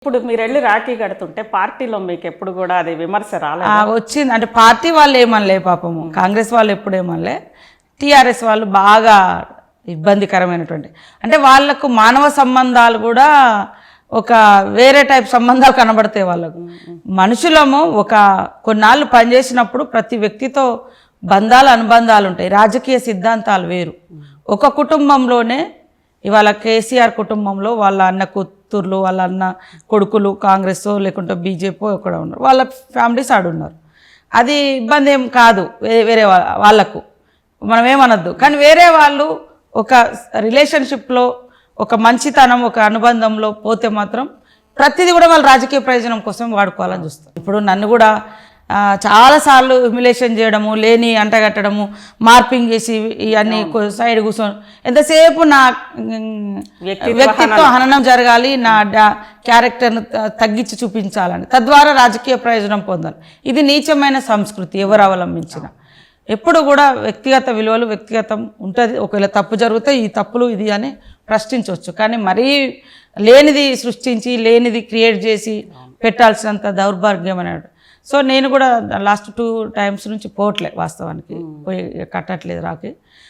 ఇప్పుడు మీరు వెళ్ళి రాఖీ కడుతుంటే పార్టీలో మీకు ఎప్పుడు కూడా అది విమర్శ రాలేదు? వచ్చింది. అంటే పార్టీ వాళ్ళు ఏమనలే పాపము, కాంగ్రెస్ వాళ్ళు ఎప్పుడు ఏమనలే, టీఆర్ఎస్ వాళ్ళు బాగా ఇబ్బందికరమైనటువంటి, అంటే వాళ్ళకు మానవ సంబంధాలు కూడా ఒక వేరే టైప్ సంబంధాలు కనబడతాయి వాళ్ళకు. మనుషులము ఒక కొన్నాళ్ళు పనిచేసినప్పుడు ప్రతి వ్యక్తితో బంధాలు అనుబంధాలు ఉంటాయి, రాజకీయ సిద్ధాంతాలు వేరు. ఒక కుటుంబంలోనే ఇవాళ కేసీఆర్ కుటుంబంలో వాళ్ళ అన్న కూతుర్లు, వాళ్ళ అన్న కొడుకులు కాంగ్రెస్ లేకుంటే బీజేపీ ఇక్కడ ఉన్నారు, వాళ్ళ ఫ్యామిలీస్ ఆడున్నారు. అది ఇబ్బంది ఏం కాదు వేరే వాళ్ళకు, మనం ఏమనొద్దు. కానీ వేరే వాళ్ళు ఒక రిలేషన్షిప్లో ఒక మంచితనం ఒక అనుబంధంలో పోతే మాత్రం ప్రతిదీ కూడా వాళ్ళు రాజకీయ ప్రయోజనం కోసం వాడుకోవాలని చూస్తారు. ఇప్పుడు నన్ను కూడా చాలాసార్లు హ్యూమిలేషన్ చేయడము, లేని అంటగట్టడము, మార్పింగ్ చేసి ఇవన్నీ సైడ్ కూర్చొని ఎంతసేపు నా వ్యక్తిత్వ హననం జరగాలి, నా క్యారెక్టర్ను తగ్గించి చూపించాలని, తద్వారా రాజకీయ ప్రయోజనం పొందాలి. ఇది నీచమైన సంస్కృతి ఎవరు అవలంబించిన. ఎప్పుడు కూడా వ్యక్తిగత విలువలు వ్యక్తిగతం ఉంటుంది. ఒకవేళ తప్పు జరిగితే ఈ తప్పులు ఇది అని ప్రశ్నించవచ్చు, కానీ మరీ లేనిది సృష్టించి లేనిది క్రియేట్ చేసి పెట్టాల్సినంత దౌర్భాగ్యమైన. సో నేను కూడా లాస్ట్ 2 times నుంచి పోవట్లే, వాస్తవానికి పోయి కట్టట్లేదు రాకి.